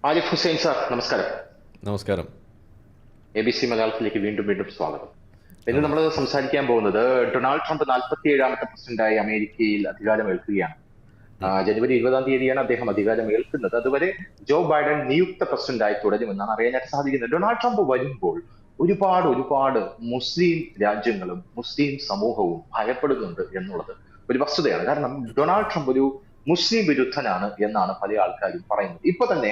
Arif Hussain sir, നമസ്കാരം. നമസ്കാരം. ABC മലയാളത്തിലേക്ക് വീണ്ടും വീണ്ടും സ്വാഗതം. ഇന്ന് അതെ. നമ്മൾ സംസാരിക്കാൻ പോകുന്നത് ഡൊണാൾഡ് ട്രംപ് 47ാമത്തെ പ്രസിഡന്റായി അമേരിക്കയിൽ അധികാരമേൽക്കുകയാണ്. ഉം. ജനുവരി 20-ാം തീയതിയാണ് അദ്ദേഹം അധികാരമേൽക്കുന്നത്. അതുവരെ ജോ ബൈഡൻ നിയുക്ത പ്രസിഡന്റായി തുടരുമെന്നാണ് അറിയാനായിട്ട് സാധിക്കുന്നത്. ഡൊണാൾഡ് ട്രംപ് വരുമ്പോൾ ഒരുപാട് ഒരുപാട് മുസ്ലിം രാജ്യങ്ങളും മുസ്ലിം സമൂഹവും ഭയപ്പെടുന്നുണ്ട് എന്നുള്ളത് ഒരു വസ്തുതയാണ്. കാരണം ഡൊണാൾഡ് ട്രംപ് ഒരു മുസ്ലിം വിരുദ്ധനാണ് എന്നാണ് പല ആൾക്കാരും പറയുന്നത്. ഇപ്പൊ തന്നെ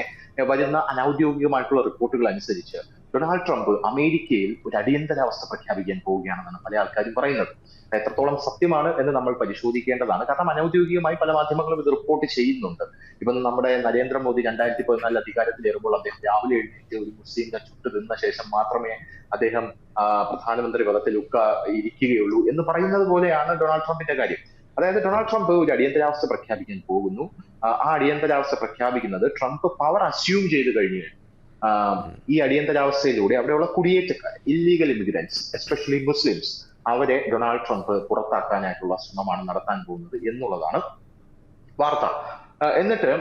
വരുന്ന അനൌദ്യോഗികമായിട്ടുള്ള റിപ്പോർട്ടുകൾ അനുസരിച്ച് ഡൊണാൾഡ് ട്രംപ് അമേരിക്കയിൽ ഒരു അടിയന്തരാവസ്ഥ പ്രഖ്യാപിക്കാൻ പോവുകയാണെന്നാണ് പല ആൾക്കാരും പറയുന്നത്. എത്രത്തോളം സത്യമാണ് എന്ന് നമ്മൾ പരിശോധിക്കേണ്ടതാണ്. കാരണം അനൌദ്യോഗികമായി പല മാധ്യമങ്ങളും ഇത് റിപ്പോർട്ട് ചെയ്യുന്നുണ്ട്. ഇപ്പം നമ്മുടെ നരേന്ദ്രമോദി 2014 അധികാരത്തിലേറുമ്പോൾ അദ്ദേഹം രാവിലെ എഴുന്നേറ്റ് ഒരു മുസ്ലിമിനെ ചുട്ടു തിന്ന ശേഷം മാത്രമേ അദ്ദേഹം പ്രധാനമന്ത്രി പദത്തിൽ ഇരിക്കുകയുള്ളൂ എന്ന് പറയുന്നത് പോലെയാണ് ഡൊണാൾഡ് ട്രംപിന്റെ കാര്യം. അതായത് ഡൊണാൾഡ് ട്രംപ് ഒരു അടിയന്തരാവസ്ഥ പ്രഖ്യാപിക്കാൻ പോകുന്നു. ആ അടിയന്തരാവസ്ഥ പ്രഖ്യാപിക്കുന്നത് ട്രംപ് പവർ അസ്യൂം ചെയ്ത് കഴിഞ്ഞു. ഈ അടിയന്തരാവസ്ഥയിലൂടെ അവിടെയുള്ള കുടിയേറ്റക്കാർ, ഇല്ലീഗൽ ഇമിഗ്രൻസ്, എസ്പെഷ്യലി മുസ്ലിംസ്, അവരെ ഡൊണാൾഡ് ട്രംപ് പുറത്താക്കാനായിട്ടുള്ള ശ്രമമാണ് നടത്താൻ പോകുന്നത് എന്നുള്ളതാണ് വാർത്ത. എന്നിട്ട്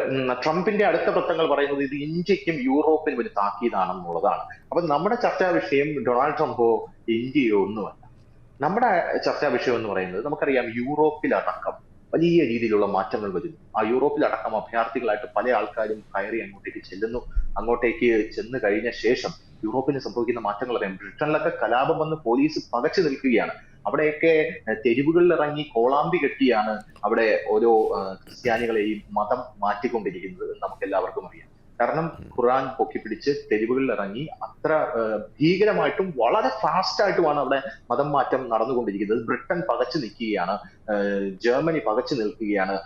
ട്രംപിന്റെ അടുത്ത വൃത്തങ്ങൾ പറയുന്നത് ഇത് ഇന്ത്യക്കും യൂറോപ്പിനും ഒരു താക്കീതാണെന്നുള്ളതാണ്. അപ്പൊ നമ്മുടെ ചർച്ചാ വിഷയം ഡൊണാൾഡ് ട്രംപോ ഇന്ത്യയോ ഒന്നുമല്ല. നമ്മുടെ ചർച്ചാ വിഷയം എന്ന് പറയുന്നത് നമുക്കറിയാം, യൂറോപ്പിലടക്കം വലിയ രീതിയിലുള്ള മാറ്റങ്ങൾ വരുന്നു. ആ യൂറോപ്പിലടക്കം അഭയാർത്ഥികളായിട്ട് പല ആൾക്കാരും കയറി അങ്ങോട്ടേക്ക് ചെല്ലുന്നു. അങ്ങോട്ടേക്ക് ചെന്ന് കഴിഞ്ഞ ശേഷം യൂറോപ്പിന് സംഭവിക്കുന്ന മാറ്റങ്ങൾ അറിയാം. ബ്രിട്ടനിലൊക്കെ കലാപം വന്ന് പോലീസ് പകച്ചു നിൽക്കുകയാണ്. അവിടെയൊക്കെ തെരുവുകളിൽ ഇറങ്ങി കോളാമ്പി കെട്ടിയാണ് അവിടെ ഓരോ ക്രിസ്ത്യാനികളെയും മതം മാറ്റിക്കൊണ്ടിരിക്കുന്നത് എന്ന് നമുക്ക് എല്ലാവർക്കും അറിയാം. കാരണം ഖുറാൻ പൊക്കിപ്പിടിച്ച് തെരുവുകളിൽ ഇറങ്ങി അത്ര ഭീകരമായിട്ടും വളരെ ഫാസ്റ്റ് ആയിട്ടുമാണ് അവിടെ മതം മാറ്റം നടന്നുകൊണ്ടിരിക്കുന്നത്. ബ്രിട്ടൻ പകച്ചു നിൽക്കുകയാണ്, ജർമ്മനി പകച്ചു നിൽക്കുകയാണ്,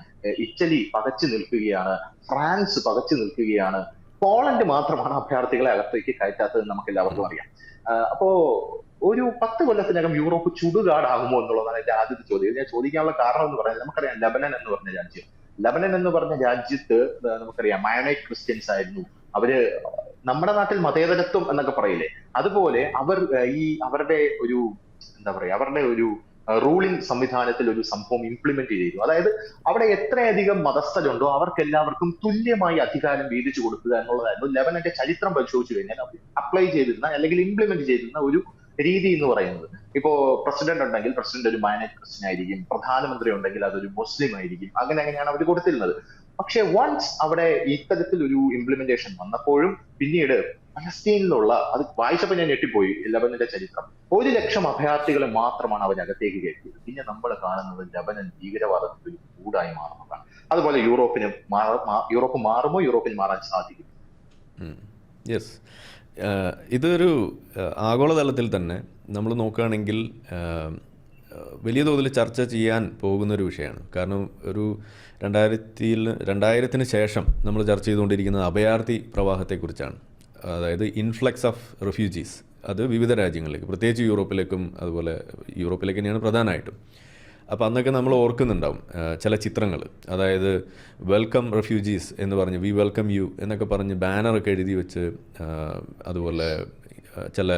ഇറ്റലി പകച്ചു നിൽക്കുകയാണ്, ഫ്രാൻസ് പകച്ചു നിൽക്കുകയാണ്. പോളണ്ട് മാത്രമാണ് അഭയാർത്ഥികളെ അകത്തേക്ക് കയറ്റാത്തത് നമുക്ക് എല്ലാവർക്കും അറിയാം. അപ്പോ ഒരു 10 കൊല്ലത്തിനകം യൂറോപ്പ് ചുടുകാടാകുമോ എന്നുള്ളതാണ് എന്റെ ആദ്യത്തെ ചോദ്യം. ഞാൻ ചോദിക്കാനുള്ള കാരണം എന്ന് പറയുന്നത്, നമുക്കറിയാം ലബനൻ എന്ന് പറഞ്ഞ രാജ്യം, ലബനൻ എന്ന് പറഞ്ഞ രാജ്യത്ത് നമുക്കറിയാം മയണൈറ്റ് ക്രിസ്ത്യൻസ് ആയിരുന്നു. അവര് നമ്മുടെ നാട്ടിൽ മതേതരത്വം എന്നൊക്കെ പറയില്ലേ, അതുപോലെ അവർ ഈ അവരുടെ ഒരു എന്താ പറയാ, അവരുടെ ഒരു റൂളിംഗ് സംവിധാനത്തിൽ ഒരു സംഭവം ഇംപ്ലിമെന്റ് ചെയ്തു. അതായത് അവിടെ എത്രയധികം മതസ്ഥരുണ്ടോ അവർക്ക് എല്ലാവർക്കും തുല്യമായി അധികാരം വീതിച്ചു കൊടുക്കുക എന്നുള്ളതായിരുന്നു ലെബനന്റെ ചരിത്രം പരിശോധിച്ചു കഴിഞ്ഞാൽ അപ്ലൈ ചെയ്തിരുന്ന അല്ലെങ്കിൽ ഇംപ്ലിമെന്റ് ചെയ്തിരുന്ന ഒരു രീതി എന്ന് പറയുന്നത്. ഇപ്പോ പ്രസിഡന്റ് ഉണ്ടെങ്കിൽ പ്രസിഡന്റ് ഒരു മൈനോറിറ്റി ക്രിസ്ത്യൻ ആയിരിക്കും, പ്രധാനമന്ത്രി ഉണ്ടെങ്കിൽ അതൊരു മുസ്ലിം ആയിരിക്കും, അങ്ങനെയാണ് അവർ കൊടുത്തിരുന്നത്. പക്ഷെ വൺസ് അവിടെ ഇത്തരത്തിൽ ഒരു ഇംപ്ലിമെന്റേഷൻ വന്നപ്പോഴും പിന്നീട് പലസ്തീനിലുള്ള, അത് വായിച്ചപ്പോൾ ഞാൻ ഞെട്ടിപ്പോയി, ലബനന്റെ ചരിത്രം, 1 ലക്ഷം അഭയാർത്ഥികളെ മാത്രമാണ് അവരകത്തേക്ക് കയറ്റിയത്. പിന്നെ നമ്മൾ കാണുന്നത് ലബനൻ ഭീകരവാദത്തിന്റെ ഒരു കൂടായി മാറുന്നതാണ്. അതുപോലെ യൂറോപ്പ് മാറുമോ, യൂറോപ്പിന് മാറാൻ സാധിക്കും? യെസ്. ഇതൊരു ആഗോളതലത്തിൽ തന്നെ നമ്മൾ നോക്കുകയാണെങ്കിൽ വലിയ തോതിൽ ചർച്ച ചെയ്യാൻ പോകുന്നൊരു വിഷയമാണ്. കാരണം ഒരു 2000-ത്തിന് ശേഷം നമ്മൾ ചർച്ച ചെയ്തുകൊണ്ടിരിക്കുന്നത് അഭയാർത്ഥി പ്രവാഹത്തെക്കുറിച്ചാണ്. അതായത് ഇൻഫ്ലക്സ് ഓഫ് റെഫ്യൂജീസ്, അത് വിവിധ രാജ്യങ്ങളിലേക്ക്, പ്രത്യേകിച്ച് യൂറോപ്പിലേക്കും, അതുപോലെ യൂറോപ്പിലേക്ക് തന്നെയാണ് പ്രധാനമായിട്ടും. അപ്പോൾ അന്നൊക്കെ നമ്മൾ ഓർക്കുന്നുണ്ടാവും ചില ചിത്രങ്ങൾ, അതായത് വെൽക്കം റെഫ്യൂജീസ് എന്ന് പറഞ്ഞ്, വി വെൽക്കം യു എന്നൊക്കെ പറഞ്ഞ് ബാനറൊക്കെ എഴുതി വെച്ച്, അതുപോലെ ചില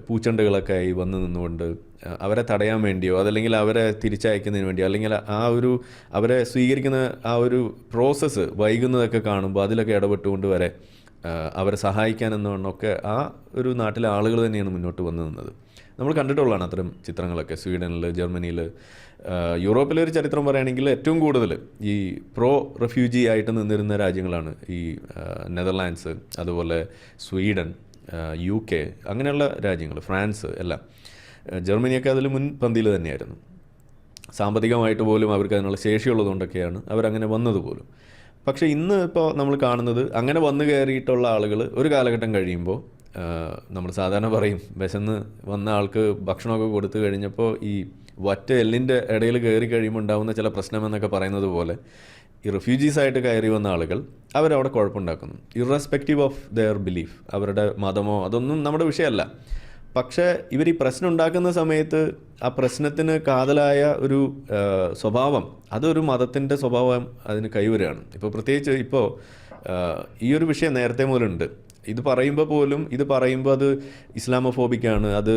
പൂച്ചെണ്ടുകളൊക്കെ ആയി വന്ന് നിന്നുകൊണ്ട് അവരെ തടയാൻ വേണ്ടിയോ അതല്ലെങ്കിൽ അവരെ തിരിച്ചയക്കുന്നതിന് വേണ്ടിയോ, അല്ലെങ്കിൽ അവരെ സ്വീകരിക്കുന്ന ആ ഒരു പ്രോസസ്സ് വൈകുന്നതൊക്കെ കാണുമ്പോൾ അതിലൊക്കെ ഇടപെട്ടുകൊണ്ട് വരെ അവരെ സഹായിക്കാനെന്നൊക്കെ ആ ഒരു നാട്ടിലെ ആളുകൾ തന്നെയാണ് മുന്നോട്ട് വന്നു നിന്നത്. നമ്മൾ കണ്ടിട്ടുള്ളതാണ് അത്തരം ചിത്രങ്ങളൊക്കെ. സ്വീഡനിൽ, ജർമ്മനിയിൽ, യൂറോപ്പിലൊരു ചരിത്രം പറയുകയാണെങ്കിൽ ഏറ്റവും കൂടുതൽ ഈ പ്രോ റെഫ്യൂജി ആയിട്ട് നിന്നിരുന്ന രാജ്യങ്ങളാണ് ഈ നെതർലാൻഡ്സ്, അതുപോലെ സ്വീഡൻ, UK, അങ്ങനെയുള്ള രാജ്യങ്ങൾ, ഫ്രാൻസ് എല്ലാം. ജർമ്മനിയൊക്കെ അതിൽ മുൻപന്തിയിൽ തന്നെയായിരുന്നു. സാമ്പത്തികമായിട്ട് പോലും അവർക്ക് അതിനുള്ള ശേഷിയുള്ളതുകൊണ്ടൊക്കെയാണ് അവരങ്ങനെ വന്നത് പോലും. പക്ഷേ ഇന്ന് ഇപ്പോൾ നമ്മൾ കാണുന്നത്, അങ്ങനെ വന്നു കയറിയിട്ടുള്ള ആളുകൾ ഒരു കാലഘട്ടം കഴിയുമ്പോൾ, നമ്മൾ സാധാരണ പറയും വിശന്ന് വന്ന ആൾക്ക് ഭക്ഷണമൊക്കെ കൊടുത്തു കഴിഞ്ഞപ്പോൾ ഈ വറ്റ എല്ലിൻ്റെ ഇടയിൽ കയറി കഴിയുമ്പോൾ ഉണ്ടാകുന്ന ചില പ്രശ്നമെന്നൊക്കെ പറയുന്നത് പോലെ, ഈ റിഫ്യൂജീസായിട്ട് കയറി വന്ന ആളുകൾ അവരവിടെ കുഴപ്പമുണ്ടാക്കുന്നു. ഇറസ്പെക്റ്റീവ് ഓഫ് ദെയർ ബിലീഫ്, അവരുടെ മതമോ അതൊന്നും നമ്മുടെ വിഷയമല്ല. പക്ഷേ ഇവർ ഈ പ്രശ്നം ഉണ്ടാക്കുന്ന സമയത്ത് ആ പ്രശ്നത്തിന് കാതലായ ഒരു സ്വഭാവം, അതൊരു മതത്തിൻ്റെ സ്വഭാവം അതിന് കൈവരുകയാണ്. ഇപ്പോൾ പ്രത്യേകിച്ച് ഇപ്പോൾ ഈ ഒരു വിഷയം നേരത്തെ മുതലുണ്ട്. ഇത് പറയുമ്പോൾ അത് ഇസ്ലാമോഫോബിക്കാണ്, അത്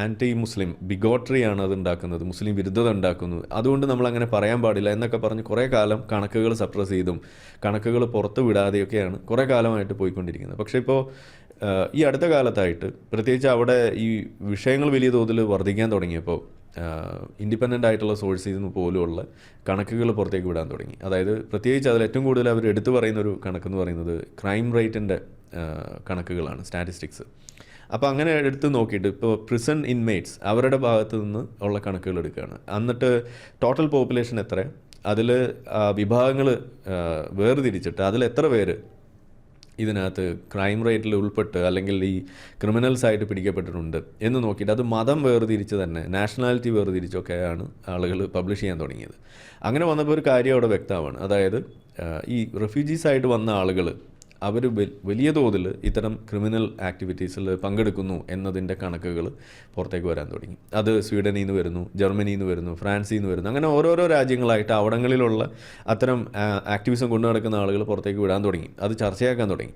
ആൻറ്റി മുസ്ലിം ബിഗോട്രിയാണ് അത് ഉണ്ടാക്കുന്നത്, മുസ്ലിം വിരുദ്ധത ഉണ്ടാക്കുന്നു, അതുകൊണ്ട് നമ്മളങ്ങനെ പറയാൻ പാടില്ല എന്നൊക്കെ പറഞ്ഞ് കുറേ കാലം കണക്കുകൾ സപ്രസ് ചെയ്തും കണക്കുകൾ പുറത്ത് വിടാതെയൊക്കെയാണ് കുറേ കാലമായിട്ട് പോയിക്കൊണ്ടിരിക്കുന്നത്. പക്ഷേ ഇപ്പോൾ ഈ അടുത്ത കാലത്തായിട്ട് പ്രത്യേകിച്ച് അവിടെ ഈ വിഷയങ്ങൾ വലിയ തോതിൽ വർദ്ധിക്കാൻ തുടങ്ങിയപ്പോൾ ഇൻഡിപെൻഡൻ്റ് ആയിട്ടുള്ള സോഴ്സിൽ നിന്ന് പോലുമുള്ള കണക്കുകൾ പുറത്തേക്ക് വിടാൻ തുടങ്ങി. അതായത് പ്രത്യേകിച്ച് അതിൽ ഏറ്റവും കൂടുതൽ അവർ എടുത്തു പറയുന്നൊരു കണക്കെന്ന് പറയുന്നത് ക്രൈം റേറ്റിൻ്റെ കണക്കുകളാണ്, സ്റ്റാറ്റിസ്റ്റിക്സ്. അപ്പോൾ അങ്ങനെ എടുത്ത് നോക്കിയിട്ട് ഇപ്പോൾ പ്രിസൺ ഇൻമേറ്റ്സ് അവരുടെ ഭാഗത്ത് നിന്ന് ഉള്ള കണക്കുകൾ എടുക്കുകയാണ്. എന്നിട്ട് ടോട്ടൽ പോപ്പുലേഷൻ എത്ര, അതിൽ വിഭാഗങ്ങൾ വേർതിരിച്ചിട്ട് അതിൽ എത്ര പേര് ഇതിനകത്ത് ക്രൈം റേറ്റിൽ ഉൾപ്പെട്ട് അല്ലെങ്കിൽ ഈ ക്രിമിനൽസായിട്ട് പിടിക്കപ്പെട്ടിട്ടുണ്ട് എന്ന് നോക്കിയിട്ട് അത് മതം വേർതിരിച്ച് തന്നെ, നാഷണാലിറ്റി വേർതിരിച്ചൊക്കെയാണ് ആളുകൾ പബ്ലിഷ് ചെയ്യാൻ തുടങ്ങിയത്. അങ്ങനെ വന്നപ്പോൾ ഒരു കാര്യം അവിടെ വ്യക്തമാണ്. അതായത് ഈ റെഫ്യൂജീസായിട്ട് വന്ന ആളുകൾ അവർ വലിയ തോതിൽ ഇത്തരം ക്രിമിനൽ ആക്ടിവിറ്റീസിൽ പങ്കെടുക്കുന്നു എന്നതിൻ്റെ കണക്കുകൾ പുറത്തേക്ക് വരാൻ തുടങ്ങി. അത് സ്വീഡനിൽ നിന്ന് വരുന്നു, ജർമ്മനിയിൽ നിന്ന് വരുന്നു, ഫ്രാൻസിൽ നിന്ന് വരുന്നു, അങ്ങനെ ഓരോരോ രാജ്യങ്ങളായിട്ട് അവിടങ്ങളിലുള്ള അത്തരം ആക്ടിവിസം കൊണ്ടു നടക്കുന്ന ആളുകൾ പുറത്തേക്ക് വിടാൻ തുടങ്ങി, അത് ചർച്ചയാക്കാൻ തുടങ്ങി.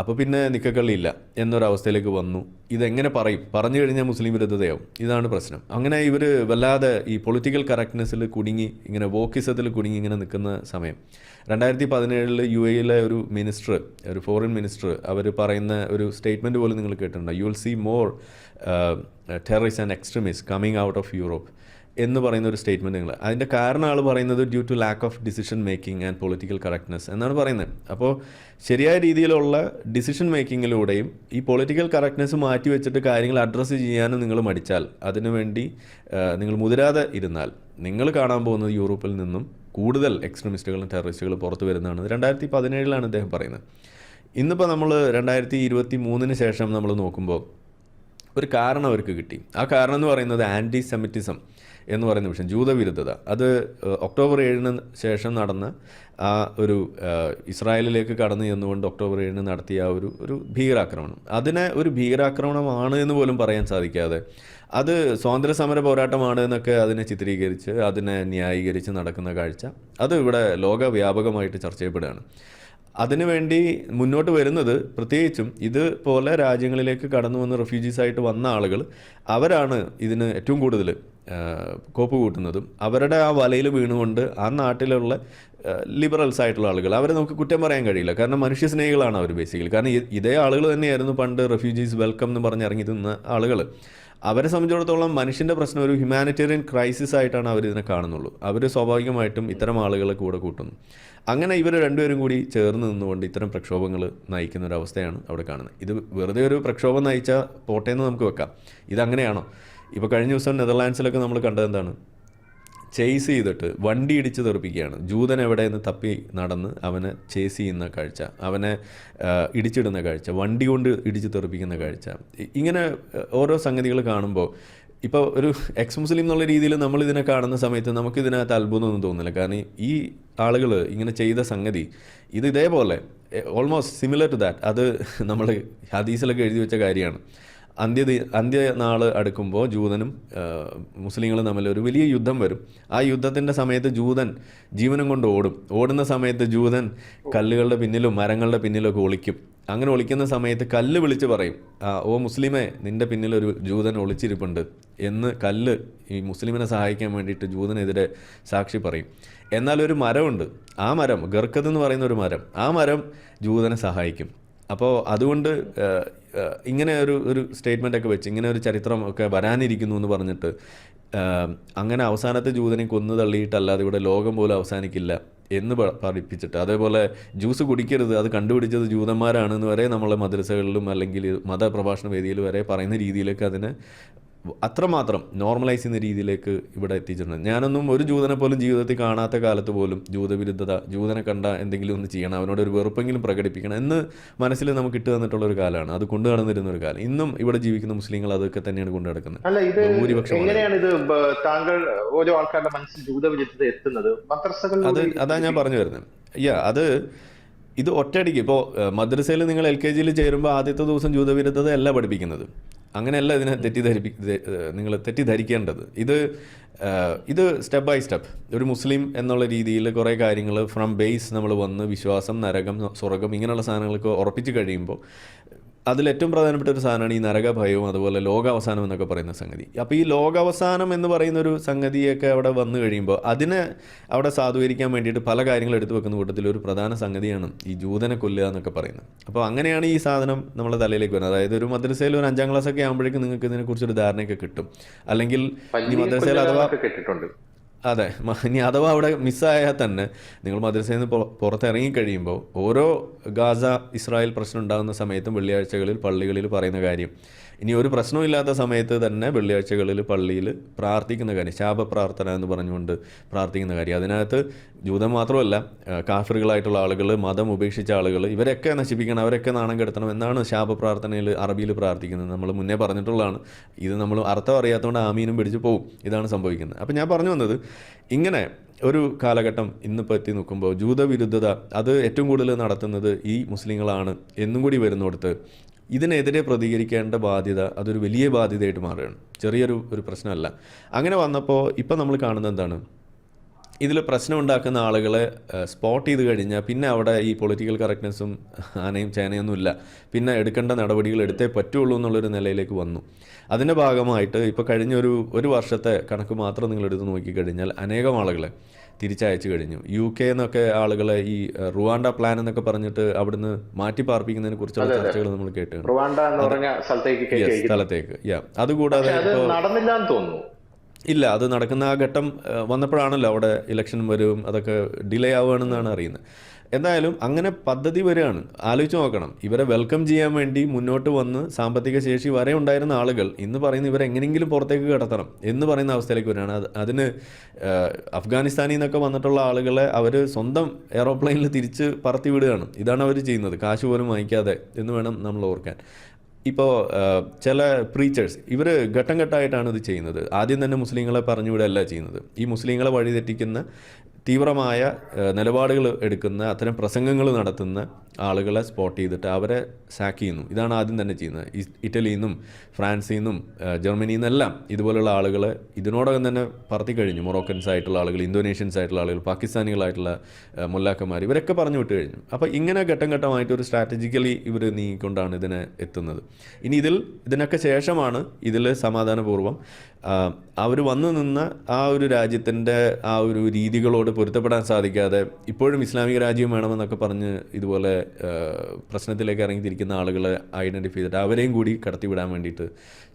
അപ്പോൾ പിന്നെ നിക്കക്കള്ളിയില്ല എന്നൊരവസ്ഥയിലേക്ക് വന്നു. ഇതെങ്ങനെ പറഞ്ഞു കഴിഞ്ഞാൽ മുസ്ലിം വിരുദ്ധതയാവും, ഇതാണ് പ്രശ്നം. അങ്ങനെ ഇവർ വല്ലാതെ ഈ പൊളിറ്റിക്കൽ കറക്റ്റ്നെസ്സിൽ കുടുങ്ങി, ഇങ്ങനെ വോക്കിസത്തിൽ കുടുങ്ങി ഇങ്ങനെ നിൽക്കുന്ന സമയം 2017 UAE ഒരു മിനിസ്റ്റർ, ഒരു ഫോറിൻ മിനിസ്റ്റർ, അവർ പറയുന്ന ഒരു സ്റ്റേറ്റ്മെൻറ്റ് പോലും നിങ്ങൾ കേട്ടിട്ടുണ്ടോ? You will see more terrorist and extremist coming out of Europe എന്ന് പറയുന്ന ഒരു സ്റ്റേറ്റ്മെൻറ്റ്. നിങ്ങൾ അതിൻ്റെ കാരണം ആൾ പറയുന്നത് due to lack of decision making and political correctness എന്നാണ് പറയുന്നത്. അപ്പോൾ ശരിയായ രീതിയിലുള്ള ഡിസിഷൻ മേക്കിങ്ങിലൂടെയും ഈ പൊളിറ്റിക്കൽ കറക്റ്റ്നെസ് മാറ്റി വെച്ചിട്ട് കാര്യങ്ങൾ അഡ്രസ്സ് ചെയ്യാനും നിങ്ങൾ മടിച്ചാൽ, അതിനുവേണ്ടി നിങ്ങൾ മുതിരാതെ ഇരുന്നാൽ, നിങ്ങൾ കാണാൻ പോകുന്നത് യൂറോപ്പിൽ നിന്നും കൂടുതൽ എക്സ്ട്രീമിസ്റ്റുകളും ടെററിസ്റ്റുകളും പുറത്തു വരുന്നതാണ്. 2017 അദ്ദേഹം പറയുന്നത്. ഇന്നിപ്പോൾ നമ്മൾ 2023 ശേഷം നമ്മൾ നോക്കുമ്പോൾ ഒരു കാരണം അവർക്ക് കിട്ടി. ആ കാരണം എന്ന് പറയുന്നത് ആൻറ്റി സെമിറ്റിസം എന്ന് പറയുന്ന വിഷയം, ജൂതവിരുദ്ധത. അത് ഒക്ടോബർ 7 ശേഷം നടന്ന ആ ഒരു ഇസ്രായേലിലേക്ക് കടന്നു ചെന്നുകൊണ്ട് ഒക്ടോബർ 7 നടത്തിയ ഒരു ഭീകരാക്രമണം, അതിനെ ഒരു ഭീകരാക്രമണമാണ് എന്ന് പോലും പറയാൻ സാധിക്കാതെ, അത് സ്വാതന്ത്ര്യ സമര പോരാട്ടമാണ് എന്നൊക്കെ അതിനെ ചിത്രീകരിച്ച് അതിനെ ന്യായീകരിച്ച് നടക്കുന്ന കാഴ്ച അത് ഇവിടെ ലോകവ്യാപകമായിട്ട് ചർച്ച ചെയ്യപ്പെടുകയാണ്. അതിനുവേണ്ടി മുന്നോട്ട് വരുന്നത് പ്രത്യേകിച്ചും ഇതുപോലെ രാജ്യങ്ങളിലേക്ക് കടന്നു വന്ന് റെഫ്യൂജീസായിട്ട് വന്ന ആളുകൾ, അവരാണ് ഇതിന് ഏറ്റവും കൂടുതൽ കോപ്പ് കൂട്ടുന്നതും. അവരുടെ ആ വലയിൽ വീണുകൊണ്ട് ആ നാട്ടിലുള്ള ലിബറൽസ് ആയിട്ടുള്ള ആളുകൾ, അവരെ നമുക്ക് കുറ്റം പറയാൻ കഴിയില്ല. കാരണം മനുഷ്യസ്നേഹികളാണ് അവർ ബേസിക്കലി. കാരണം ഇതേ ആളുകൾ തന്നെയായിരുന്നു പണ്ട് റെഫ്യൂജീസ് വെൽക്കം എന്ന് പറഞ്ഞ് ഇറങ്ങി തിന്ന ആളുകൾ. അവരെ സംബന്ധിച്ചിടത്തോളം മനുഷ്യൻ്റെ പ്രശ്നം ഒരു ഹ്യൂമാനിറ്റേറിയൻ ക്രൈസിസ് ആയിട്ടാണ് അവരിതിനെ കാണുന്നുള്ളൂ. അവർ സ്വാഭാവികമായിട്ടും ഇത്തരം ആളുകളെ കൂടെ കൂട്ടുന്നു. അങ്ങനെ ഇവർ രണ്ടുപേരും കൂടി ചേർന്ന് നിന്നുകൊണ്ട് ഇത്തരം പ്രക്ഷോഭങ്ങൾ നയിക്കുന്ന ഒരു അവസ്ഥയാണ് അവിടെ കാണുന്നത്. ഇത് വെറുതെ ഒരു പ്രക്ഷോഭം നയിച്ചാൽ പോട്ടേന്ന് നമുക്ക് വെക്കാം. ഇതങ്ങനെയാണോ? ഇപ്പോൾ കഴിഞ്ഞ ദിവസം നെതർലാൻഡ്സിലൊക്കെ നമ്മൾ കണ്ടത് എന്താണ്? ചേസ് ചെയ്തിട്ട് വണ്ടി ഇടിച്ച് തെറിപ്പിക്കുകയാണ്. ജൂതൻ എവിടെയെന്ന് തപ്പി നടന്ന് അവനെ ചേസ് ചെയ്യുന്ന കാഴ്ച, അവനെ ഇടിച്ചിടുന്ന കാഴ്ച, വണ്ടി കൊണ്ട് ഇടിച്ച് തെറിപ്പിക്കുന്ന കാഴ്ച. ഇങ്ങനെ ഓരോ സംഗതികൾ കാണുമ്പോൾ ഇപ്പോൾ ഒരു എക്സ് മുസ്ലിം എന്നുള്ള രീതിയിൽ നമ്മളിതിനെ കാണുന്ന സമയത്ത് നമുക്കിതിനകത്ത് അത്ഭുതമൊന്നും തോന്നില്ല. കാരണം ഈ ആളുകൾ ഇങ്ങനെ ചെയ്ത സംഗതി ഇതേപോലെ ഓൾമോസ്റ്റ് സിമിലർ ടു ദാറ്റ്, അത് നമ്മൾ ഹദീസിലൊക്കെ എഴുതി വെച്ച കാര്യമാണ്. അന്ത്യനാൾ അടുക്കുമ്പോൾ ജൂതനും മുസ്ലിങ്ങളും തമ്മിൽ ഒരു വലിയ യുദ്ധം വരും. ആ യുദ്ധത്തിൻ്റെ സമയത്ത് ജൂതൻ ജീവനം കൊണ്ട് ഓടുന്ന സമയത്ത് ജൂതൻ കല്ലുകളുടെ പിന്നിലും മരങ്ങളുടെ പിന്നിലൊക്കെ ഒളിക്കും. അങ്ങനെ ഒളിക്കുന്ന സമയത്ത് കല്ല് വിളിച്ച് പറയും, ഓ മുസ്ലിമേ, നിൻ്റെ പിന്നിലൊരു ജൂതൻ ഒളിച്ചിരിപ്പുണ്ട് എന്ന് കല്ല് ഈ മുസ്ലിമിനെ സഹായിക്കാൻ വേണ്ടിയിട്ട് ജൂതനെതിരെ സാക്ഷി പറയും. എന്നാൽ ഒരു മരമുണ്ട്, ആ മരം ഗർക്കത്ത് എന്ന് പറയുന്ന ഒരു മരം, ആ മരം ജൂതനെ സഹായിക്കും. അപ്പോൾ അതുകൊണ്ട് ഇങ്ങനെ ഒരു സ്റ്റേറ്റ്മെൻറ്റൊക്കെ വെച്ച് ഇങ്ങനെ ഒരു ചരിത്രം ഒക്കെ വരാനിരിക്കുന്നു എന്ന് പറഞ്ഞിട്ട് അങ്ങനെ അവസാനത്തെ ജൂതനെ കൊന്നു തള്ളിയിട്ടല്ലാതെ ഇവിടെ ലോകം പോലും അവസാനിക്കില്ല എന്ന് പഠിപ്പിച്ചിട്ട്, അതേപോലെ ജ്യൂസ് കുടിക്കരുത്, അത് കണ്ടുപിടിച്ചത് ജൂതന്മാരാണെന്ന് വരെ നമ്മളെ മദ്രസകളിലും അല്ലെങ്കിൽ മതപ്രഭാഷണ വേദിയിൽ വരെ പറയുന്ന രീതിയിലേക്ക് അതിനെ അത്രമാത്രം നോർമലൈസ് ചെയ്യുന്ന രീതിയിലേക്ക് ഇവിടെ എത്തിച്ചിട്ടുണ്ട്. ഞാനൊന്നും ഒരു ജൂതനെ പോലും ജീവിതത്തിൽ കാണാത്ത കാലത്ത് പോലും ജൂതവിരുദ്ധത, ജൂതനെ കണ്ട എന്തെങ്കിലും ഒന്ന് ചെയ്യണം, അവനോട് ഒരു വെറുപ്പെങ്കിലും പ്രകടിപ്പിക്കണം എന്ന് മനസ്സിൽ നമുക്ക് ഇട്ട് തന്നിട്ടുള്ള ഒരു കാലമാണ്. അത് കൊണ്ടു നടന്നിരുന്ന ഒരു കാലം. ഇന്നും ഇവിടെ ജീവിക്കുന്ന മുസ്ലിങ്ങൾ അതൊക്കെ തന്നെയാണ് കൊണ്ടു നടക്കുന്നത്. ഭൂരിപക്ഷം താങ്കൾ ഓരോ ആൾക്കാരുടെ മനസ്സിൽ ജൂതവിരുദ്ധത എത്തുന്നത് അതാ ഞാൻ പറഞ്ഞു വരുന്നത്. ഇത് ഒറ്റയടിക്ക് ഇപ്പോൾ മദ്രസയിൽ നിങ്ങൾ LKG ചേരുമ്പോൾ ആദ്യത്തെ ദിവസം ജൂതവിരുദ്ധത അല്ല പഠിപ്പിക്കുന്നത്. അങ്ങനെയല്ല ഇതിനെ നിങ്ങൾ തെറ്റിദ്ധരിക്കേണ്ടത്. ഇത് ഇത് സ്റ്റെപ്പ് ബൈ സ്റ്റെപ്പ് ഒരു മുസ്ലിം എന്നുള്ള രീതിയിൽ കുറേ കാര്യങ്ങൾ ഫ്രം ബേസ് നമ്മൾ വന്ന് വിശ്വാസം, നരകം, സ്വർഗം ഇങ്ങനെയുള്ള സാധനങ്ങളൊക്കെ ഉറപ്പിച്ച് കഴിയുമ്പോൾ അതിലേറ്റവും പ്രധാനപ്പെട്ട ഒരു സാധനമാണ് ഈ നരകഭയവും അതുപോലെ ലോകാവസാനം എന്നൊക്കെ പറയുന്ന സംഗതി. അപ്പോൾ ഈ ലോകാവസാനം എന്ന് പറയുന്ന ഒരു സംഗതിയൊക്കെ അവിടെ വന്നു കഴിയുമ്പോൾ അതിനെ അവിടെ സാധൂകരിക്കാൻ വേണ്ടിയിട്ട് പല കാര്യങ്ങൾ എടുത്തു വെക്കുന്ന കൂട്ടത്തിൽ ഒരു പ്രധാന സംഗതിയാണ് ഈ ജൂതനെ കൊല്ലുക എന്നൊക്കെ പറയുന്നത്. അപ്പോൾ അങ്ങനെയാണ് ഈ സാധനം നമ്മുടെ തലയിലേക്ക് വരുന്നത്. അതായത് ഒരു മദ്രസയിൽ ഒരു 5ാം ക്ലാസ്സൊക്കെ ആകുമ്പോഴേക്കും നിങ്ങൾക്ക് ഇതിനെക്കുറിച്ചൊരു ധാരണയൊക്കെ കിട്ടും. അല്ലെങ്കിൽ ഈ മദ്രസയിൽ അഥവാ അതെ ഇനി അഥവാ അവിടെ മിസ്സായാൽ തന്നെ നിങ്ങൾ മദ്രസയിൽ നിന്ന് പുറത്തിറങ്ങി കഴിയുമ്പോൾ ഓരോ ഗാസ ഇസ്രായേൽ പ്രശ്നം ഉണ്ടാകുന്ന സമയത്തും വെള്ളിയാഴ്ചകളിൽ പള്ളികളിൽ പറയുന്ന കാര്യം, ഇനി ഒരു പ്രശ്നമില്ലാത്ത സമയത്ത് തന്നെ വെള്ളിയാഴ്ചകളിൽ പള്ളിയിൽ പ്രാർത്ഥിക്കുന്ന കാര്യം, ശാപപ്രാർത്ഥന എന്ന് പറഞ്ഞുകൊണ്ട് പ്രാർത്ഥിക്കുന്ന കാര്യം. അതിനകത്ത് ജൂതം മാത്രമല്ല, കാഫിറുകളായിട്ടുള്ള ആളുകൾ, മതം ഉപേക്ഷിച്ച ആളുകൾ, ഇവരൊക്കെ നശിപ്പിക്കണം, അവരൊക്കെ നാണം കെടുത്തണം എന്നാണ് ശാപപ്രാർത്ഥനയിൽ അറബിയിൽ പ്രാർത്ഥിക്കുന്നത്. നമ്മൾ മുന്നേ പറഞ്ഞിട്ടുള്ളതാണ്. ഇത് നമ്മൾ അർത്ഥം അറിയാത്തതുകൊണ്ട് ആമീനും പിടിച്ച് പോകും. ഇതാണ് സംഭവിക്കുന്നത്. അപ്പോൾ ഞാൻ പറഞ്ഞു വന്നത്, ഇങ്ങനെ ഒരു കാലഘട്ടം ഇന്നിപ്പോൾ എത്തി നിൽക്കുമ്പോൾ ജൂതവിരുദ്ധത അത് ഏറ്റവും കൂടുതൽ നടത്തുന്നത് ഈ മുസ്ലിങ്ങളാണ് എന്നും കൂടി വരുന്നിടത്ത് ഇതിനെതിരെ പ്രതികരിക്കേണ്ട ബാധ്യത അതൊരു വലിയ ബാധ്യതയായിട്ട് മാറുകയാണ്. ചെറിയൊരു പ്രശ്നമല്ല. അങ്ങനെ വന്നപ്പോൾ ഇപ്പം നമ്മൾ കാണുന്നത് എന്താണ്, ഇതിൽ പ്രശ്നം ഉണ്ടാക്കുന്ന ആളുകളെ സ്പോട്ട് ചെയ്ത് കഴിഞ്ഞാൽ പിന്നെ അവിടെ ഈ പൊളിറ്റിക്കൽ കറക്റ്റ്നെസ്സും ആനയും ചേനയൊന്നുമില്ല, പിന്നെ എടുക്കേണ്ട നടപടികൾ എടുത്തേ പറ്റുള്ളൂ എന്നുള്ളൊരു നിലയിലേക്ക് വന്നു. അതിൻ്റെ ഭാഗമായിട്ട് ഇപ്പോൾ കഴിഞ്ഞ ഒരു വർഷത്തെ കണക്ക് മാത്രം നിങ്ങൾ എടുത്ത് നോക്കിക്കഴിഞ്ഞാൽ അനേകം ആളുകളെ തിരിച്ചയച്ചു കഴിഞ്ഞു. UK എന്നൊക്കെ ആളുകളെ ഈ റുവാണ്ട പ്ലാൻ എന്നൊക്കെ പറഞ്ഞിട്ട് അവിടുന്ന് മാറ്റി പാർപ്പിക്കുന്നതിനെ കുറിച്ചുള്ള ചർച്ചകൾ നമ്മൾ കേട്ടു. സ്ഥലത്തേക്ക് അതുകൂടാതെ നടന്നില്ല എന്ന് തോന്നുന്നു. ഇല്ല, അത് നടക്കുന്ന ആ ഘട്ടം വന്നപ്പോഴാണല്ലോ അവിടെ ഇലക്ഷൻ വരും, അതൊക്കെ ഡിലേ ആവുകയാണെന്നാണ് അറിയുന്നത്. എന്തായാലും അങ്ങനെ പദ്ധതി വരികയാണ്. ആലോചിച്ച് നോക്കണം, ഇവരെ വെൽക്കം ചെയ്യാൻ വേണ്ടി മുന്നോട്ട് വന്ന് സാമ്പത്തിക ശേഷി വരെ ഉണ്ടായിരുന്ന ആളുകൾ ഇന്ന് പറയുന്ന ഇവരെങ്ങനെയെങ്കിലും പുറത്തേക്ക് കടത്തണം എന്ന് പറയുന്ന അവസ്ഥയിലേക്ക് വരികയാണ്. അതിന് അഫ്ഗാനിസ്ഥാനിൽ നിന്നൊക്കെ വന്നിട്ടുള്ള ആളുകളെ അവർ സ്വന്തം എയറോപ്ലെയിനിൽ തിരിച്ച് പറത്തി വിടുകയാണ്. ഇതാണ് അവർ ചെയ്യുന്നത്, കാശ് പോലും വാങ്ങിക്കാതെ എന്ന് വേണം നമ്മൾ ഓർക്കാൻ. ഇപ്പോൾ ചില പ്രീച്ചേഴ്സ് ഇവർ ഘട്ടം ഘട്ടമായിട്ടാണ് ഇത് ചെയ്യുന്നത്. ആദ്യം തന്നെ മുസ്ലിങ്ങളെ പറഞ്ഞു വിടുകയല്ല ചെയ്യുന്നത്. ഈ മുസ്ലിങ്ങളെ വഴിതെറ്റിക്കുന്ന തീവ്രമായ നിലപാടുകൾ എടുക്കുന്ന അത്തരം പ്രസംഗങ്ങൾ നടത്തുന്ന ആളുകളെ സ്പോട്ട് ചെയ്തിട്ട് അവരെ സാക്ക് ചെയ്യുന്നു. ഇതാണ് ആദ്യം തന്നെ ചെയ്യുന്നത്. ഇറ്റലിയിൽ നിന്നും ഫ്രാൻസിൽ നിന്നും ജർമ്മനിയിൽ നിന്നെല്ലാം ഇതുപോലുള്ള ആളുകളെ ഇതിനോടകം തന്നെ പറത്തി കഴിഞ്ഞു. മൊറോക്കൻസ് ആയിട്ടുള്ള ആളുകൾ, ഇന്തോനേഷ്യൻസ് ആയിട്ടുള്ള ആളുകൾ, പാകിസ്ഥാനികളായിട്ടുള്ള മുല്ലാക്കന്മാർ, ഇവരൊക്കെ പറഞ്ഞു വിട്ട് കഴിഞ്ഞു. അപ്പോൾ ഇങ്ങനെ ഘട്ടം ഘട്ടമായിട്ട് ഒരു സ്ട്രാറ്റജിക്കലി ഇവർ നീങ്ങിക്കൊണ്ടാണ് ഇതിനെ എത്തുന്നത്. ഇനി ഇതിനൊക്കെ ശേഷമാണ് ഇതിൽ സമാധാനപൂർവ്വം അവർ വന്നു നിന്ന ആ ഒരു രാജ്യത്തിൻ്റെ ആ ഒരു രീതികളോട് പൊരുത്തപ്പെടാൻ സാധിക്കാതെ ഇപ്പോഴും ഇസ്ലാമിക രാജ്യം വേണമെന്നൊക്കെ പറഞ്ഞ് ഇതുപോലെ പ്രശ്നത്തിലേക്ക് ഇറങ്ങിത്തിരിക്കുന്ന ആളുകളെ ഐഡൻറ്റിഫൈ ചെയ്തിട്ട് അവരെയും കൂടി കടത്തിവിടാൻ വേണ്ടിയിട്ട്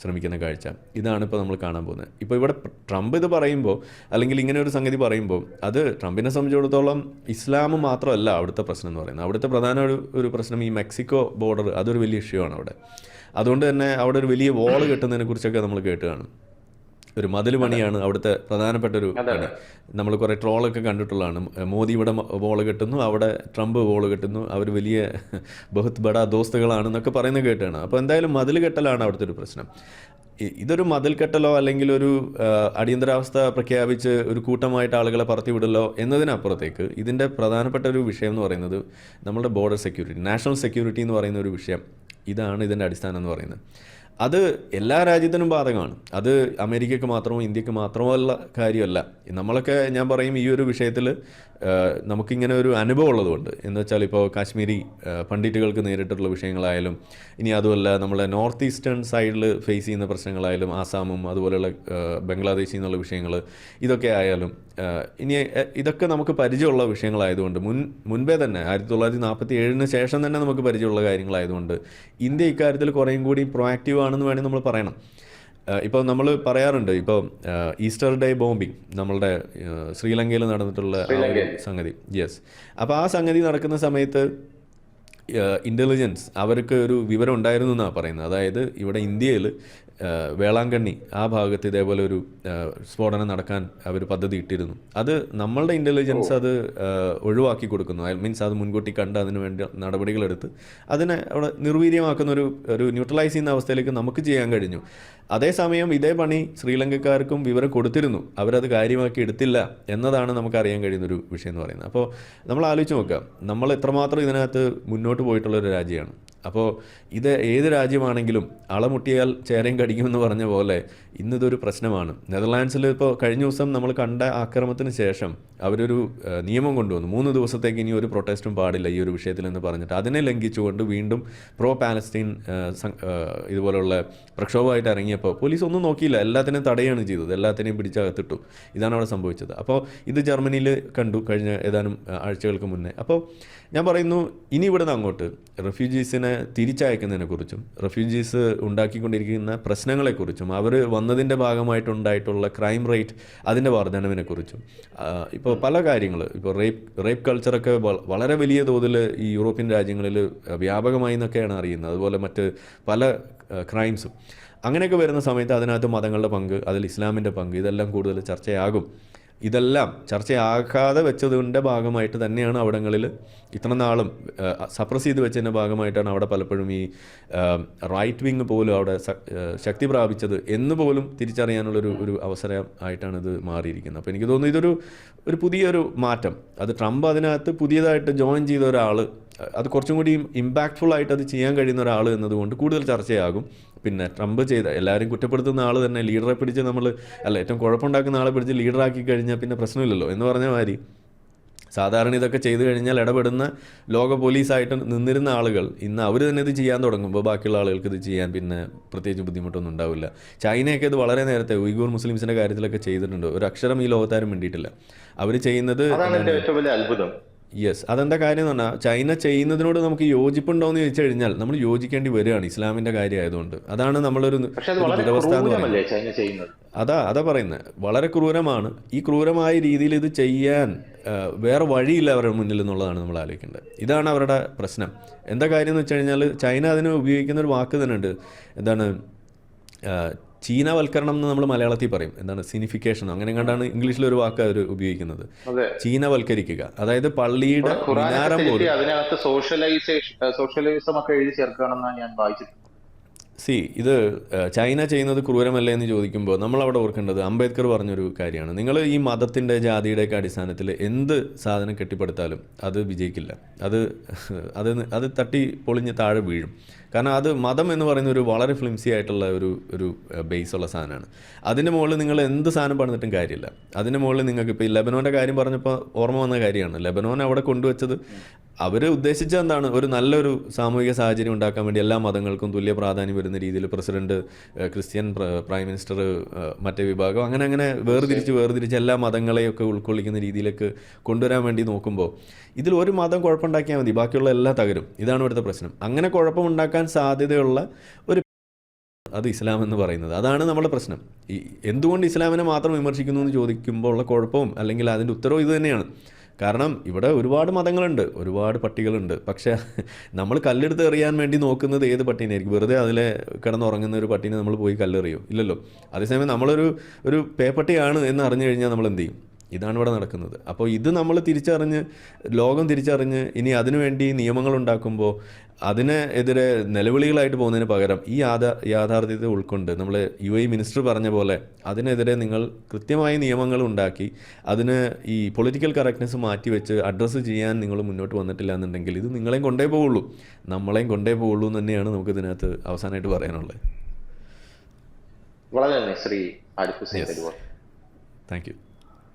ശ്രമിക്കുന്ന കാഴ്ച, ഇതാണ് ഇപ്പോൾ നമ്മൾ കാണാൻ പോകുന്നത്. ഇപ്പോൾ ഇവിടെ ട്രംപ് ഇത് പറയുമ്പോൾ, അല്ലെങ്കിൽ ഇങ്ങനെ ഒരു സംഗതി പറയുമ്പോൾ, അത് ട്രംപിനെ സംബന്ധിച്ചിടത്തോളം ഇസ്ലാം മാത്രമല്ല അവിടുത്തെ പ്രശ്നം എന്ന് പറയുന്നത്. അവിടുത്തെ പ്രധാന ഒരു പ്രശ്നം ഈ മെക്സിക്കോ ബോർഡർ, അതൊരു വലിയ ഇഷ്യൂ ആണ് അവിടെ. അതുകൊണ്ട് തന്നെ അവിടെ ഒരു വലിയ വാൾ കെട്ടുന്നതിനെ കുറിച്ചൊക്കെ നമ്മൾ കേട്ട് കാണും. ഒരു മതിൽ പണിയാണ് അവിടുത്തെ പ്രധാനപ്പെട്ട ഒരു പണി. നമ്മൾ കുറേ ട്രോളൊക്കെ കണ്ടിട്ടുള്ളതാണ്. മോദി ഇവിടെ വോള് കെട്ടുന്നു, അവിടെ ട്രംപ് വോള് കെട്ടുന്നു, അവർ വലിയ ബഹുത് ബഡാ ദോസ്തുകളാണെന്നൊക്കെ പറയുന്നത് കേട്ടാണ്. അപ്പോൾ എന്തായാലും മതിൽ കെട്ടലാണ് അവിടുത്തെ ഒരു പ്രശ്നം. ഇതൊരു മതിൽ കെട്ടലോ അല്ലെങ്കിൽ ഒരു അടിയന്തരാവസ്ഥ പ്രഖ്യാപിച്ച് ഒരു കൂട്ടമായിട്ട് ആളുകളെ പറത്തിവിടലോ എന്നതിനപ്പുറത്തേക്ക് ഇതിൻ്റെ പ്രധാനപ്പെട്ട ഒരു വിഷയം എന്ന് പറയുന്നത് നമ്മുടെ ബോർഡർ സെക്യൂരിറ്റി, നാഷണൽ സെക്യൂരിറ്റി എന്ന് പറയുന്ന ഒരു വിഷയം. ഇതാണ് ഇതിൻ്റെ അടിസ്ഥാനം എന്ന് പറയുന്നത്. അത് എല്ലാ രാജ്യത്തിനും ബാധകമാണ്. അത് അമേരിക്കയ്ക്ക് മാത്രമോ ഇന്ത്യക്ക് മാത്രമോ ഉള്ള കാര്യമല്ല. നമ്മളൊക്കെ ഞാൻ പറയും ഈ ഒരു വിഷയത്തിൽ നമുക്കിങ്ങനെ ഒരു അനുഭവം ഉള്ളതുകൊണ്ട്, എന്ന് വെച്ചാൽ ഇപ്പോൾ കാശ്മീരി പണ്ഡിറ്റുകൾക്ക് നേരിട്ടുള്ള വിഷയങ്ങളായാലും, ഇനി അതുമല്ല നമ്മളെ നോർത്ത് ഈസ്റ്റേൺ സൈഡിൽ ഫേസ് ചെയ്യുന്ന പ്രശ്നങ്ങളായാലും, ആസാമും അതുപോലെയുള്ള ബംഗ്ലാദേശിൽ നിന്നുള്ള വിഷയങ്ങൾ, ഇതൊക്കെ ആയാലും ഇനി ഇതൊക്കെ നമുക്ക് പരിചയമുള്ള വിഷയങ്ങളായതുകൊണ്ട് മുൻപേ തന്നെ 1947 ശേഷം തന്നെ നമുക്ക് പരിചയമുള്ള കാര്യങ്ങളായതുകൊണ്ട് ഇന്ത്യ ഇക്കാര്യത്തിൽ കുറേയും കൂടി പ്രൊആക്റ്റീവ് ആണെന്ന് വേണമെങ്കിൽ നമ്മൾ പറയണം. ഇപ്പോൾ നമ്മൾ പറയാറുണ്ട്, ഇപ്പോൾ ഈസ്റ്റർ ഡേ ബോംബിങ് നമ്മളുടെ ശ്രീലങ്കയിൽ നടന്നിട്ടുള്ള സംഗതി. യെസ്, അപ്പോൾ ആ സംഗതി നടക്കുന്ന സമയത്ത് ഇൻ്റലിജൻസ് അവർക്ക് ഒരു വിവരം ഉണ്ടായിരുന്നു എന്നാണ് പറയുന്നത്. അതായത് ഇവിടെ ഇന്ത്യയിൽ വേളാങ്കണ്ണി ആ ഭാഗത്ത് ഇതേപോലെ ഒരു സ്ഫോടനം നടക്കാൻ അവർ പദ്ധതി ഇട്ടിരുന്നു. അത് നമ്മളുടെ ഇൻ്റലിജൻസ് അത് ഒഴിവാക്കി കൊടുക്കുന്നു. മീൻസ് അത് മുൻകൂട്ടി കണ്ട് അതിന് വേണ്ടി നടപടികളെടുത്ത് അതിനെ അവിടെ നിർവീര്യമാക്കുന്ന ഒരു ന്യൂട്രലൈസ് ചെയ്യുന്ന അവസ്ഥയിലേക്ക് നമുക്ക് ചെയ്യാൻ കഴിഞ്ഞു. അതേസമയം ഇതേ പണി ശ്രീലങ്കക്കാർക്കും വിവരം കൊടുത്തിരുന്നു, അവരത് കാര്യമാക്കി എടുത്തില്ല എന്നതാണ് നമുക്കറിയാൻ കഴിയുന്നൊരു വിഷയം എന്ന് പറയുന്നത്. അപ്പോൾ നമ്മൾ ആലോചിച്ച് നോക്കാം, നമ്മൾ എത്രമാത്രം ഇതിനകത്ത് മുന്നോട്ട് പോയിട്ടുള്ളൊരു രാജ്യമാണ്. അപ്പോൾ ഇത് ഏത് രാജ്യമാണെങ്കിലും അളമുട്ടിയാൽ ചേരയും കടിക്കുമെന്ന് പറഞ്ഞ പോലെ ഇന്നിതൊരു പ്രശ്നമാണ്. നെതർലാൻഡ്സിൽ ഇപ്പോൾ കഴിഞ്ഞ ദിവസം നമ്മൾ കണ്ട ആക്രമണത്തിന് ശേഷം അവരൊരു നിയമം കൊണ്ടുവന്നു, 3 ദിവസത്തേക്ക് ഇനി ഒരു പ്രൊട്ടസ്റ്റും പാടില്ല ഈ ഒരു വിഷയത്തിലെന്ന് പറഞ്ഞിട്ട് അതിനെ ലംഘിച്ചുകൊണ്ട് വീണ്ടും പ്രോ പാലസ്തീൻ ഇതുപോലുള്ള പ്രക്ഷോഭമായിട്ട് ഇറങ്ങിയപ്പോൾ പോലീസ് ഒന്നും നോക്കിയില്ല, എല്ലാത്തിനെയും തടയുകയാണ് ചെയ്തത്, എല്ലാത്തിനെയും പിടിച്ചകത്തിട്ടു. ഇതാണ് അവിടെ സംഭവിച്ചത്. അപ്പോൾ ഇത് ജർമ്മനിയിൽ കണ്ടു കഴിഞ്ഞ ഏതാനും ആഴ്ചകൾക്ക് മുന്നേ. അപ്പോൾ ഞാൻ പറയുന്നു, ഇനി ഇവിടുന്ന് അങ്ങോട്ട് റെഫ്യൂജീസിനെ തിരിച്ചയക്കുന്നതിനെക്കുറിച്ചും റെഫ്യൂജീസ് ഉണ്ടാക്കിക്കൊണ്ടിരിക്കുന്ന പ്രശ്നങ്ങളെക്കുറിച്ചും അവർ വന്നതിൻ്റെ ഭാഗമായിട്ടുണ്ടായിട്ടുള്ള ക്രൈം റേറ്റ് അതിൻ്റെ വർധനവിനെക്കുറിച്ചും ഇപ്പോൾ പല കാര്യങ്ങൾ, ഇപ്പോൾ റേപ്പ് കൾച്ചറൊക്കെ വളരെ വലിയ തോതിൽ ഈ യൂറോപ്യൻ രാജ്യങ്ങളിൽ വ്യാപകമായി എന്നൊക്കെയാണ് അറിയുന്നത്. അതുപോലെ മറ്റ് പല ക്രൈംസും അങ്ങനെയൊക്കെ വരുന്ന സമയത്ത് അതിനകത്ത് മതങ്ങളുടെ പങ്ക്, അതിൽ ഇസ്ലാമിൻ്റെ പങ്ക്, ഇതെല്ലാം കൂടുതൽ ചർച്ചയാകും. ഇതെല്ലാം ചർച്ചയാക്കാതെ വെച്ചതിൻ്റെ ഭാഗമായിട്ട് തന്നെയാണ് അവിടങ്ങളിൽ ഇത്ര നാളും സപ്രസ് ചെയ്ത് വെച്ചതിൻ്റെ ഭാഗമായിട്ടാണ് അവിടെ പലപ്പോഴും ഈ റൈറ്റ് വിങ് പോലും അവിടെ ശക്തി പ്രാപിച്ചത് എന്ന് പോലും തിരിച്ചറിയാനുള്ളൊരു അവസരം ആയിട്ടാണ് ഇത് മാറിയിരിക്കുന്നത്. അപ്പോൾ എനിക്ക് തോന്നുന്നു ഇതൊരു പുതിയൊരു മാറ്റം. അത് ട്രംപ് അതിനകത്ത് പുതിയതായിട്ട് ജോയിൻ ചെയ്ത ഒരാൾ, അത് കുറച്ചും കൂടി ഇമ്പാക്റ്റ്ഫുൾ ആയിട്ട് അത് ചെയ്യാൻ കഴിയുന്ന ഒരാൾ എന്നതുകൊണ്ട് കൂടുതൽ ചർച്ചയാകും. പിന്നെ ട്രംപ് ചെയ്ത എല്ലാവരും കുറ്റപ്പെടുത്തുന്ന ആൾ തന്നെ ലീഡറെ പിടിച്ച് ഏറ്റവും കുഴപ്പമുണ്ടാക്കുന്ന ആളെ പിടിച്ച് ലീഡറാക്കി കഴിഞ്ഞാൽ പിന്നെ പ്രശ്നമില്ലല്ലോ എന്ന് പറഞ്ഞ മാതിരി സാധാരണ ഇതൊക്കെ ചെയ്തു കഴിഞ്ഞാൽ ഇടപെടുന്ന ലോക പോലീസായിട്ട് നിന്നിരുന്ന ആളുകൾ ഇന്ന് അവർ തന്നെ ഇത് ചെയ്യാൻ തുടങ്ങുമ്പോൾ ബാക്കിയുള്ള ആളുകൾക്ക് ഇത് ചെയ്യാൻ പിന്നെ പ്രത്യേകിച്ച് ബുദ്ധിമുട്ടൊന്നും ഉണ്ടാവില്ല. ചൈനയൊക്കെ ഇത് വളരെ നേരത്തെ ഉയ്ഗൂർ മുസ്ലിംസിൻ്റെ കാര്യത്തിലൊക്കെ ചെയ്തിട്ടുണ്ട്. ഒരു അക്ഷരം ഈ ലോകത്താരും വേണ്ടിയിട്ടില്ല. അവർ ചെയ്യുന്നത് അത്ഭുതം. യെസ്, അതെന്താ കാര്യം എന്ന് പറഞ്ഞാൽ ചൈന ചെയ്യുന്നതിനോട് നമുക്ക് യോജിപ്പുണ്ടോ എന്ന് ചോദിച്ചു കഴിഞ്ഞാൽ നമ്മൾ യോജിക്കേണ്ടി വരികയാണ് ഇസ്ലാമിൻ്റെ കാര്യമായതുകൊണ്ട്. അതാണ് നമ്മളൊരു ദുരവസ്ഥ എന്ന് പറയുന്നത്. അതാ പറയുന്നത്, വളരെ ക്രൂരമാണ്. ഈ ക്രൂരമായ രീതിയിൽ ഇത് ചെയ്യാൻ വേറെ വഴിയില്ല അവരുടെ മുന്നിൽ എന്നുള്ളതാണ് നമ്മൾ ആലോചിക്കേണ്ടത്. ഇതാണ് അവരുടെ പ്രശ്നം. എന്താ കാര്യം എന്ന് വെച്ച് കഴിഞ്ഞാൽ ചൈന അതിന് ഉപയോഗിക്കുന്ന ഒരു വാക്ക് തന്നെ ഉണ്ട്, എന്താണ് ചീനവൽക്കരണം എന്ന് നമ്മൾ മലയാളത്തിൽ പറയും, എന്താണ് സിനിഫിക്കേഷൻ, അങ്ങനെ കണ്ടാണ് ഇംഗ്ലീഷിലൊരു വാക്ക് അവർ ഉപയോഗിക്കുന്നത്, ചീനവൽക്കരിക്കുക. അതായത് പള്ളിയുടെ മിനാരം പോലും അതിനകത്ത് സോഷ്യലിസം ഒക്കെ എഴുതി ചേർക്കുകയാണെന്നാണ് ഞാൻ വായിച്ചിട്ടുള്ളത്. ഇത് ചൈന ചെയ്യുന്നത് ക്രൂരമല്ലേ എന്ന് ചോദിക്കുമ്പോൾ നമ്മളവിടെ ഓർക്കേണ്ടത് അംബേദ്കർ പറഞ്ഞൊരു കാര്യമാണ്. നിങ്ങൾ ഈ മതത്തിൻ്റെ ജാതിയുടെയൊക്കെ അടിസ്ഥാനത്തിൽ എന്ത് സാധനം കെട്ടിപ്പടുത്താലും അത് വിജയിക്കില്ല, അത് തട്ടി പൊളിഞ്ഞ് താഴെ വീഴും. കാരണം അത് മതം എന്ന് പറയുന്ന ഒരു വളരെ ഫ്ലിംസി ആയിട്ടുള്ള ഒരു ബേസുള്ള സാധനമാണ്. അതിൻ്റെ മുകളിൽ നിങ്ങൾ എന്ത് സാധനം പണിതിട്ടും കാര്യമില്ല. അതിൻ്റെ മുകളിൽ നിങ്ങൾക്ക് ഇപ്പോൾ ഈ ലെബനോൻ്റെ കാര്യം പറഞ്ഞപ്പോൾ ഓർമ്മ വന്ന കാര്യമാണ്. ലെബനോൻ അവിടെ കൊണ്ടുവച്ചത് അവർ ഉദ്ദേശിച്ചത് എന്താണ്, ഒരു നല്ലൊരു സാമൂഹിക സാഹചര്യം ഉണ്ടാക്കാൻ വേണ്ടി എല്ലാ മതങ്ങൾക്കും തുല്യ പ്രാധാന്യം വരുന്ന രീതിയിൽ പ്രസിഡന്റ്, ക്രിസ്ത്യൻ പ്രൈം മിനിസ്റ്റർ, മറ്റേ വിഭാഗം, അങ്ങനെ വേർതിരിച്ച് എല്ലാ മതങ്ങളെയൊക്കെ ഉൾക്കൊള്ളിക്കുന്ന രീതിയിലേക്ക് കൊണ്ടുവരാൻ വേണ്ടി നോക്കുമ്പോൾ ഇതിൽ ഒരു മതം കുഴപ്പമുണ്ടാക്കിയാൽ മതി, ബാക്കിയുള്ള എല്ലാം തകരും. ഇതാണ് ഇവിടുത്തെ പ്രശ്നം. അങ്ങനെ കുഴപ്പമുണ്ടാക്കാൻ സാധ്യതയുള്ള അത് ഇസ്ലാം എന്ന് പറയുന്നത്. അതാണ് നമ്മുടെ പ്രശ്നം. എന്തുകൊണ്ട് ഇസ്ലാമിനെ മാത്രം വിമർശിക്കുന്നു എന്ന് ചോദിക്കുമ്പോൾ ഉള്ള കുഴപ്പവും അല്ലെങ്കിൽ അതിൻ്റെ ഉത്തരവും ഇത് തന്നെയാണ്. കാരണം ഇവിടെ ഒരുപാട് മതങ്ങളുണ്ട്, ഒരുപാട് പട്ടികളുണ്ട്. പക്ഷേ നമ്മൾ കല്ലെടുത്ത് എറിയാൻ വേണ്ടി നോക്കുന്നത് ഏത് പട്ടീനായിരിക്കും? വെറുതെ അതിലെ കിടന്നുറങ്ങുന്ന ഒരു പട്ടീനെ നമ്മൾ പോയി കല്ലെറിയോ? ഇല്ലല്ലോ. അതേസമയം നമ്മളൊരു പേപ്പട്ടിയാണ് എന്ന് അറിഞ്ഞു കഴിഞ്ഞാൽ നമ്മൾ എന്ത് ചെയ്യും? ഇതാണ് ഇവിടെ നടക്കുന്നത്. അപ്പോൾ ഇത് നമ്മൾ ലോകം തിരിച്ചറിഞ്ഞ് ഇനി അതിനുവേണ്ടി നിയമങ്ങൾ ഉണ്ടാക്കുമ്പോൾ അതിനെതിരെ നിലവിളികളായിട്ട് പോകുന്നതിന് പകരം ഈ യാഥാർത്ഥ്യത്തെ ഉൾക്കൊണ്ട് നമ്മൾ UAE മിനിസ്റ്റർ പറഞ്ഞ പോലെ അതിനെതിരെ നിങ്ങൾ കൃത്യമായ നിയമങ്ങൾ ഉണ്ടാക്കി അതിന് ഈ പൊളിറ്റിക്കൽ കറക്റ്റ്നെസ് മാറ്റിവെച്ച് അഡ്രസ്സ് ചെയ്യാൻ നിങ്ങൾ മുന്നോട്ട് വന്നിട്ടില്ല എന്നുണ്ടെങ്കിൽ ഇത് നിങ്ങളെയും കൊണ്ടേ പോവുള്ളൂ, നമ്മളെയും കൊണ്ടേ പോവുള്ളൂ എന്ന് തന്നെയാണ് നമുക്ക് ഇതിനകത്ത് അവസാനമായിട്ട് പറയാനുള്ളത്. വളരെ നന്ദി ശ്രീ ആരിഫ് ഹുസൈൻ. Thank U.